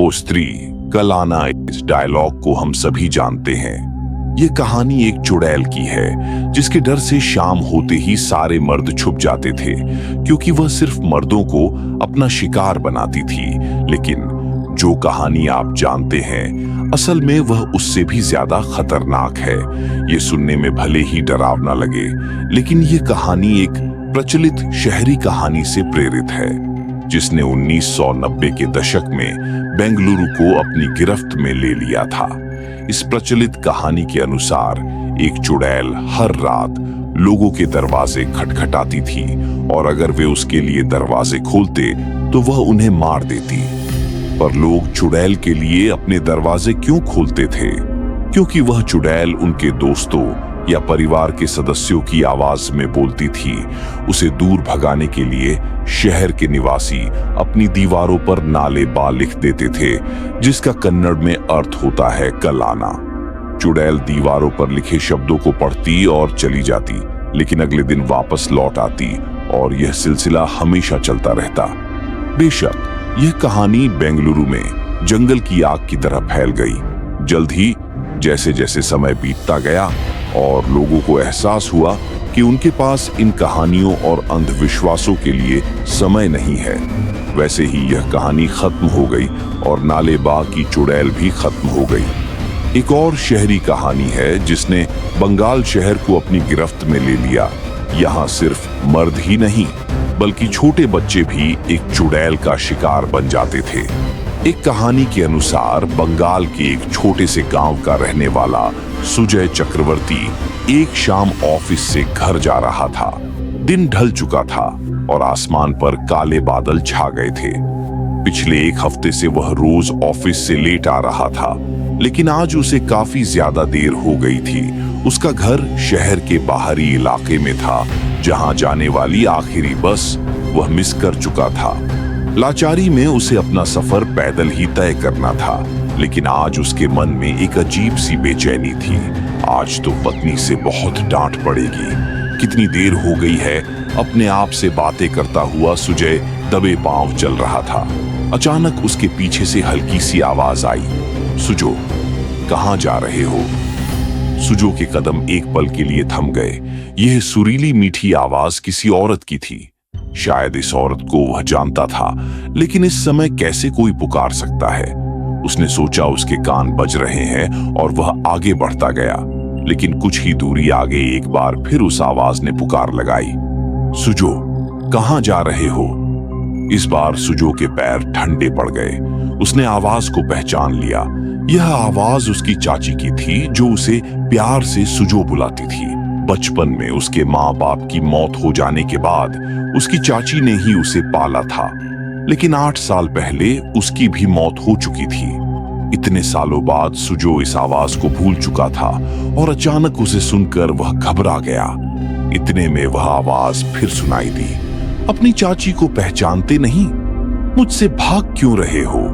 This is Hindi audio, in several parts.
ओ स्त्री, कल आना। इस डायलॉग को हम सभी जानते हैं। ये कहानी एक चुड़ैल की है जिसके डर से शाम होते ही सारे मर्द छुप जाते थे, क्योंकि वह सिर्फ मर्दों को अपना शिकार बनाती थी। लेकिन जो कहानी आप जानते हैं, असल में वह उससे भी ज्यादा खतरनाक है। ये सुनने में भले ही डरावना लगे, लेकिन ये कहानी एक प्रचलित शहरी कहानी से प्रेरित है, जिसने 1990 के दशक में बेंगलुरु को अपनी गिरफ्त में ले लिया था। इस प्रचलित कहानी के अनुसार एक चुड़ैल हर रात लोगों के दरवाजे खटखटाती थी, और अगर वे उसके लिए दरवाजे खोलते तो वह उन्हें मार देती। पर लोग चुड़ैल के लिए अपने दरवाजे क्यों खोलते थे? क्योंकि वह चुड़ैल उनके दोस्तों या परिवार के सदस्यों की आवाज में बोलती थी। उसे दूर भगाने के लिए शहर के निवासी अपनी दीवारों पर नाले बा लिख देते थे, जिसका कन्नड़ में अर्थ होता है कल आना। चुड़ैल दीवारों पर लिखे शब्दों को पढ़ती और चली जाती, लेकिन अगले दिन वापस लौट आती, और यह सिलसिला हमेशा चलता रहता। बेशक यह कहानी बेंगलुरु में जंगल की आग की तरह फैल गई। जल्द ही जैसे जैसे समय बीतता गया और लोगों को एहसास हुआ कि उनके पास इन कहानियों और अंधविश्वासों के लिए समय नहीं है, वैसे ही यह कहानी खत्म हो गई और नालेबा की चुड़ैल भी खत्म हो गई। एक और शहरी कहानी है जिसने बंगाल शहर को अपनी गिरफ्त में ले लिया। यहाँ सिर्फ मर्द ही नहीं, बल्कि छोटे बच्चे भी एक चुड़ैल का शिकार बन जाते थे। एक कहानी के अनुसार बंगाल के एक छोटे से गांव का रहने वाला सुजय चक्रवर्ती एक शाम ऑफिस से घर जा रहा था। दिन ढल चुका था और आसमान पर काले बादल छा गए थे। पिछले एक हफ्ते से वह रोज ऑफिस से लेट आ रहा था, लेकिन आज उसे काफी ज्यादा देर हो गई थी। उसका घर शहर के बाहरी इलाके में था, जहां जाने वाली आखिरी बस वह मिस कर चुका था। लाचारी में उसे अपना सफर पैदल ही तय करना था, लेकिन आज उसके मन में एक अजीब सी बेचैनी थी। आज तो पत्नी से बहुत डांट पड़ेगी। कितनी देर हो गई है, अपने आप से बातें करता हुआ सुजय दबे पांव चल रहा था। अचानक उसके पीछे से हल्की सी आवाज आई, सुजो, कहां जा रहे हो? सुजो के कदम एक पल के लिए थम गए। यह सुरीली मीठी आवाज किसी औरत की थी। शायद इस औरत को वह जानता था, लेकिन इस समय कैसे कोई पुकार सकता है? उसने सोचा उसके कान बज रहे हैं और वह आगे बढ़ता गया, लेकिन कुछ ही दूरी आगे एक बार फिर उस आवाज ने पुकार लगाई, सुजो, कहां जा रहे हो? इस बार सुजो के पैर ठंडे पड़ गए। उसने आवाज को पहचान लिया। यह आवाज उसकी चाची की थी, जो उसे प्यार से सुजो बुलाती थी। बचपन में उसके माँ बाप की मौत हो जाने के बाद उसकी चाची ने ही उसे पाला था, लेकिन 8 साल पहले उसकी भी मौत हो चुकी थी। इतने सालों बाद सुजो इस आवाज को भूल चुका था और अचानक उसे सुनकर वह घबरा गया। इतने में वह आवाज फिर सुनाई दी, अपनी चाची को पहचानते नहीं? मुझसे भाग क्यों रहे हो?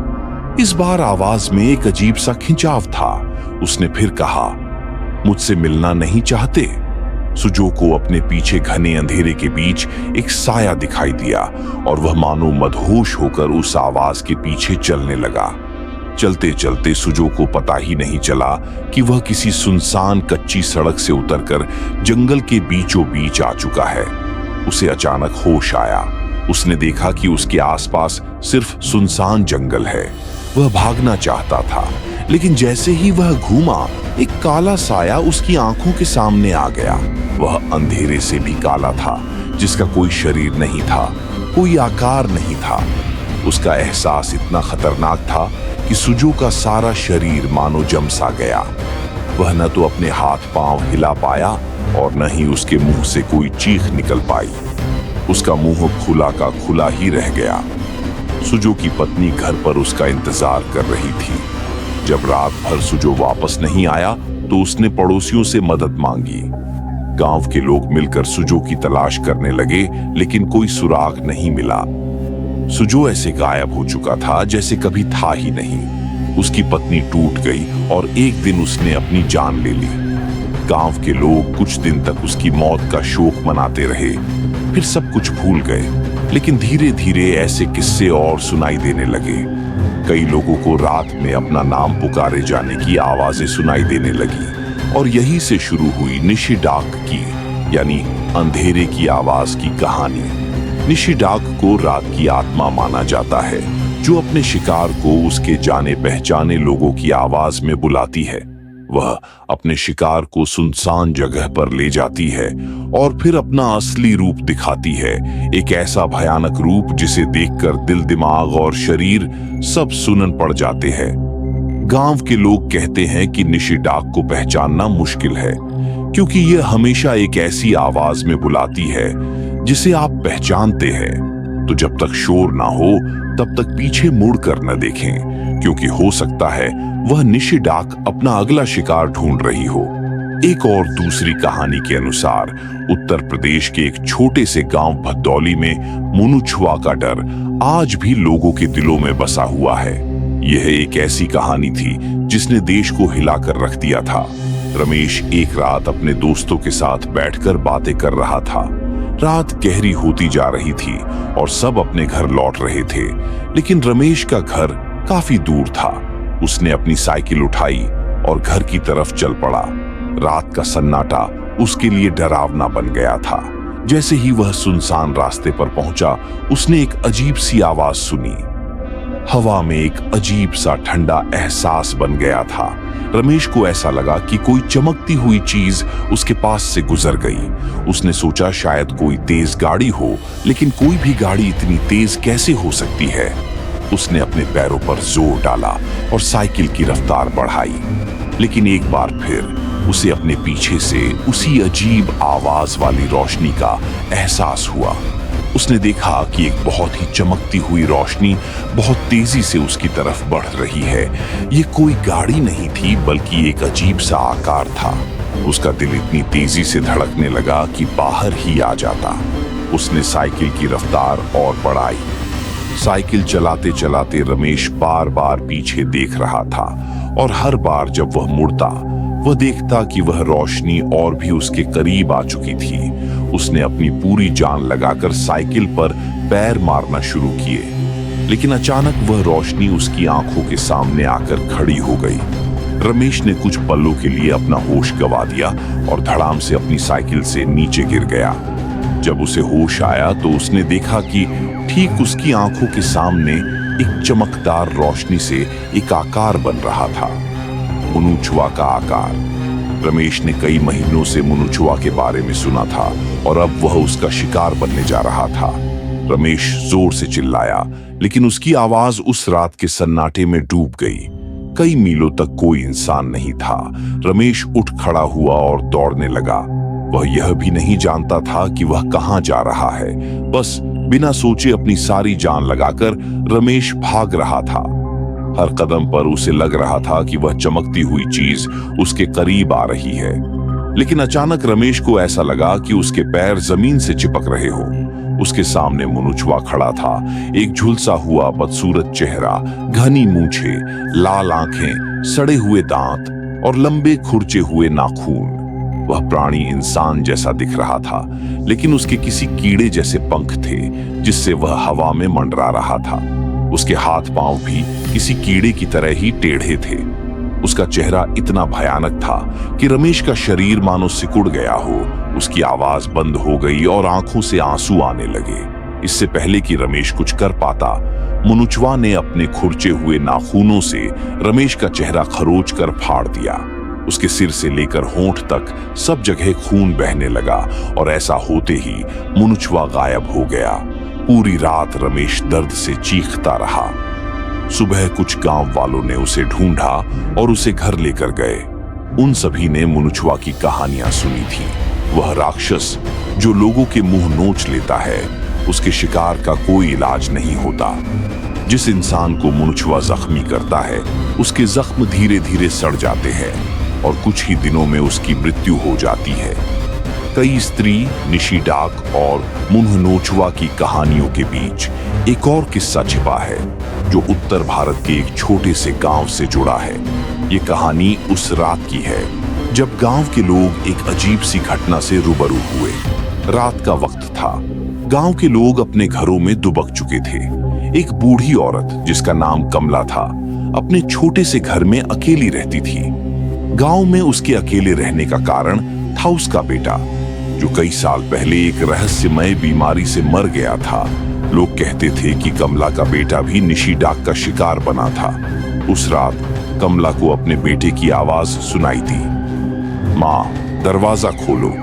इस बार आवाज में एक अजीब सा खिंचाव था। उसने फिर कहा, मुझसे मिलना नहीं चाहते? सुजो को अपने पीछे घने अंधेरे के बीच एक साया दिखाई दिया और वह मानो मदहोश होकर उस आवाज के पीछे चलने लगा। चलते चलते सुजो को पता ही नहीं चला कि वह किसी सुनसान कच्ची सड़क से उतरकर जंगल के बीचों बीच आ चुका है। उसे अचानक होश आया। उसने देखा कि उसके आसपास सिर्फ सुनसान जंगल है। वह भागना चाहता था, लेकिन जैसे ही वह घूमा, एक काला साया उसकी आंखों के सामने आ गया। वह अंधेरे से भी काला था, जिसका कोई शरीर नहीं था, कोई आकार नहीं था। उसका एहसास इतना खतरनाक था कि सुजो का सारा शरीर मानो जम सा गया। वह न तो अपने हाथ पांव हिला पाया और न ही उसके मुंह से कोई चीख निकल पाई। उसका मुंह खुला का खुला ही रह गया। सुजो की पत्नी घर पर उसका इंतजार कर रही थी। जब रात भर सुजो वापस नहीं आया तो उसने पड़ोसियों से मदद मांगी। गांव के लोग मिलकर सुजो की तलाश करने लगे, लेकिन कोई सुराग नहीं मिला। सुजो ऐसे गायब हो चुका था जैसे कभी था ही नहीं। उसकी पत्नी टूट गई और एक दिन उसने अपनी जान ले ली। गांव के लोग कुछ दिन तक उसकी मौत का शोक मनाते रहे, फिर सब कुछ भूल गए। लेकिन धीरे धीरे ऐसे किस्से और सुनाई देने लगे। कई लोगों को रात में अपना नाम पुकारे जाने की आवाजें सुनाई देने लगी और यहीं से शुरू हुई निशिडाक की यानी अंधेरे की आवाज की कहानी। निशिडाक को रात की आत्मा माना जाता है जो अपने शिकार को उसके जाने पहचाने लोगों की आवाज में बुलाती है। वह अपने शिकार को सुनसान जगह पर ले जाती है और फिर अपना असली रूप दिखाती है, एक ऐसा भयानक रूप जिसे देखकर दिल, दिमाग और शरीर सब सुनन पड़ जाते हैं। गांव के लोग कहते हैं कि निशिडाक को पहचानना मुश्किल है क्योंकि यह हमेशा एक ऐसी आवाज में बुलाती है जिसे आप पहचानते हैं। तो जब तक शोर ना हो तब तक पीछे मुड़कर न देखें क्योंकि हो सकता है वह निशिडाक अपना अगला शिकार ढूंढ रही हो। एक और दूसरी कहानी के अनुसार उत्तर प्रदेश के एक छोटे से गांव भदौली में मुनुछुआ का डर आज भी लोगों के दिलों में बसा हुआ है। यह एक ऐसी कहानी थी जिसने देश को हिलाकर रख दिया था। रमेश एक रात अपने दोस्तों के साथ बैठकर बातें कर रहा था। रात गहरी होती जा रही थी और सब अपने घर लौट रहे थे, लेकिन रमेश का घर काफी दूर था। उसने अपनी साइकिल उठाई और घर की तरफ चल पड़ा। रात का सन्नाटा उसके लिए डरावना बन गया था। जैसे ही वह सुनसान रास्ते पर पहुंचा, उसने एक अजीब सी आवाज सुनी। हवा में एक अजीब सा ठंडा एहसास बन गया था। रमेश को ऐसा लगा कि कोई चमकती हुई चीज उसके पास से गुजर गई। उसने सोचा शायद कोई तेज गाड़ी हो, लेकिन कोई भी गाड़ी इतनी तेज कैसे हो सकती है। उसने अपने पैरों पर जोर डाला और साइकिल की रफ्तार बढ़ाई, लेकिन एक बार फिर उसे अपने पीछे से उसी अजीब आवाज वाली रोशनी का एहसास हुआ। उसने देखा कि एक बहुत ही चमकती हुई रोशनी बहुत तेजी से उसकी तरफ बढ़ रही है। ये कोई गाड़ी नहीं थी बल्कि एक अजीब सा आकार था। उसका दिल इतनी तेजी से धड़कने लगा कि बाहर ही आ जाता। उसने साइकिल की रफ्तार और बढ़ाई। साइकिल चलाते चलाते रमेश बार बार पीछे देख रहा था और हर बार जब वह मुड़ता वह देखता कि वह रोशनी और भी उसके करीब आ चुकी थी। उसने अपनी पूरी जान लगाकर साइकिल पर पैर मारना शुरू किए, लेकिन अचानक वह रोशनी उसकी आंखों के सामने आकर खड़ी हो गई। रमेश ने कुछ पलों के लिए अपना होश गंवा दिया और धड़ाम से अपनी साइकिल से नीचे गिर गया। जब उसे होश आया तो उसने देखा कि ठीक उसकी आंखों के सामने एक चमकदार रोशनी से एक आकार बन रहा था, मुनुछुआ का आकार। रमेश ने कई महीनों से मुनुछुआ के बारे में सुना था और अब वह उसका शिकार बनने जा रहा था। रमेश जोर से चिल्लाया, लेकिन उसकी आवाज उस रात के सन्नाटे में डूब गई। कई मीलों तक कोई इंसान नहीं था। रमेश उठ खड़ा हुआ और दौड़ने लगा। वह यह भी नहीं जानता था कि वह कहां जा रहा है। बस बिना सोचे अपनी सारी जान लगाकर रमेश भाग रहा था। हर कदम पर उसे लग रहा था कि वह चमकती हुई चीज उसके करीब आ रही है, लेकिन अचानक रमेश को ऐसा लगा कि उसके पैर जमीन से चिपक रहे हो। उसके सामने मुनुछुआ खड़ा था, एक झुलसा हुआ बदसूरत चेहरा, घनी मूंछें, लाल आंखें, सड़े हुए दांत और लंबे खुरचे हुए नाखून। वह प्राणी इंसान जैसा दिख रहा था, लेकिन उसके किसी कीड़े जैसे पंख थे जिससे वह हवा में मंडरा रहा था। उसके हाथ पांव भी किसी कीड़े की तरह ही टेढ़े थे। उसका चेहरा इतना भयानक था कि रमेश का शरीर मानो सिकुड़ गया हो। उसकी आवाज बंद हो गई और आंखों से आंसू आने लगे। इससे पहले कि रमेश कुछ कर पाता, मुनुछुआ ने अपने खुरचे हुए नाखूनों से रमेश का चेहरा खरोच कर फाड़ दिया। उसके सिर से लेकर होंठ तक सब जगह खून बहने लगा और ऐसा होते ही मुनुछुआ गायब हो गया। पूरी रात रमेश दर्द से चीखता रहा। सुबह कुछ गांव वालों ने उसे ढूंढा और उसे घर लेकर गए। उन सभी ने मुनुछुआ की कहानियां सुनी थी। वह राक्षस जो लोगों के मुंह नोच लेता है, उसके शिकार का कोई इलाज नहीं होता। जिस इंसान को मुनुछुआ जख्मी करता है, उसके जख्म धीरे धीरे सड़ जाते हैं और कुछ ही दिनों में उसकी मृत्यु हो जाती है। कई स्त्री, निशिडाक और मुन्हनोछुआ की कहानियों के बीच एक और किस्सा छिपा है जो उत्तर भारत के एक छोटे से गांव से जुड़ा है। ये कहानी उस रात की है जब गांव के लोग एक अजीब सी घटना से रूबरू हुए। रात का वक्त था। गांव के लोग अपने घरों में दुबक चुके थे। एक बूढ़ी औरत जिसका नाम कमला था अपने छोटे से घर में अकेली रहती थी। गांव में उसके अकेले रहने का कारण था उसका बेटा, जो कई साल पहले एक रहस्यमय बीमारी से मर गया था। लोग कहते थे कि कमला का बेटा भी निशी डाक का शिकार बना था। उस रात कमला को अपने बेटे की आवाज सुनाई दी, माँ दरवाजा खोलो,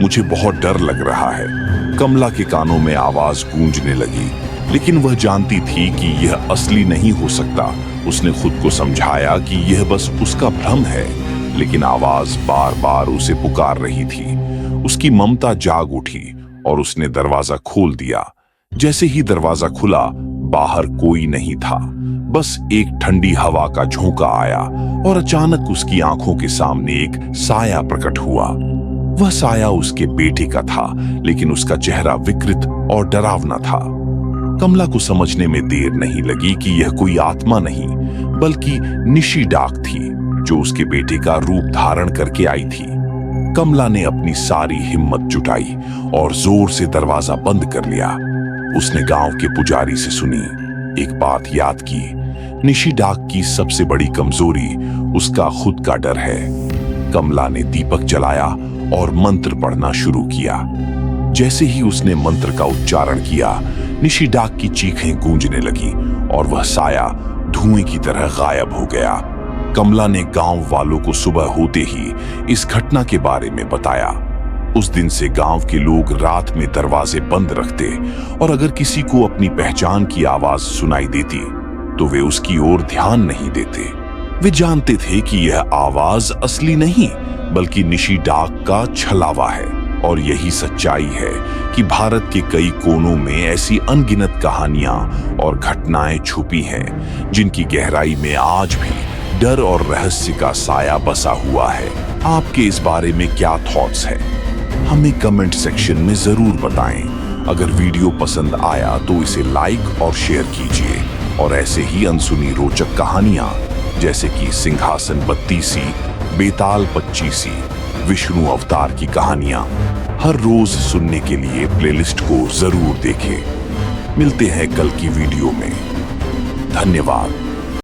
मुझे बहुत डर लग रहा है। कमला के कानों में आवाज गूंजने लगी, लेकिन वह जानती थी कि यह असली नहीं हो सकता। उसने खुद को समझाया कि यह बस उसका भ्रम है, लेकिन आवाज बार बार उसे पुकार रही थी। उसकी ममता जाग उठी और उसने दरवाजा खोल दिया। जैसे ही दरवाजा खुला, बाहर कोई नहीं था, बस एक ठंडी हवा का झोंका आया और अचानक उसकी आंखों के सामने एक साया प्रकट हुआ। वह साया उसके बेटे का था, लेकिन उसका चेहरा विकृत और डरावना था। कमला को समझने में देर नहीं लगी कि यह कोई आत्मा नहीं, बल्कि निशी डाक थी, जो उसके बेटे का रूप धारण करके आई थी। कमला ने अपनी सारी हिम्मत जुटाई और जोर से दरवाजा बंद कर लिया। उसने गांव के पुजारी से सुनी, एक बात याद की, निशी डाक की सबसे बड़ी कमजोरी उसका खुद का डर है। कमला ने दीपक जलाया और मंत्र पढ़ना शुरू किया। जैसे ही उसने मंत्र का उच्चारण किया, निशी डाक की चीखें गूंजने लगी और वह साया धुएं की तरह गायब हो गया। कमला ने गांव वालों को सुबह होते ही इस घटना के बारे में बताया। उस दिन से गांव के लोग रात में दरवाजे बंद रखते और अगर किसी को अपनी पहचान की आवाज सुनाई देती तो वे उसकी ओर ध्यान नहीं देते। वे जानते थे कि यह आवाज असली नहीं, बल्कि निशी डाक का छलावा है। और यही सच्चाई है कि भारत के कई कोनों में ऐसी अनगिनत कहानियां और घटनाएं छुपी हैं, जिनकी गहराई में आज भी डर और रहस्य का साया बसा हुआ है। आपके इस बारे में क्या थॉट्स हैं? हमें कमेंट सेक्शन में जरूर बताएं। अगर वीडियो पसंद आया तो इसे लाइक और शेयर कीजिए और ऐसे ही अनसुनी रोचक कहानियां जैसे कि सिंहासन बत्तीसी, बेताल पच्चीसी, विष्णु अवतार की कहानियां हर रोज सुनने के लिए प्लेलिस्ट को जरूर देखें। मिलते हैं कल की वीडियो में। धन्यवाद।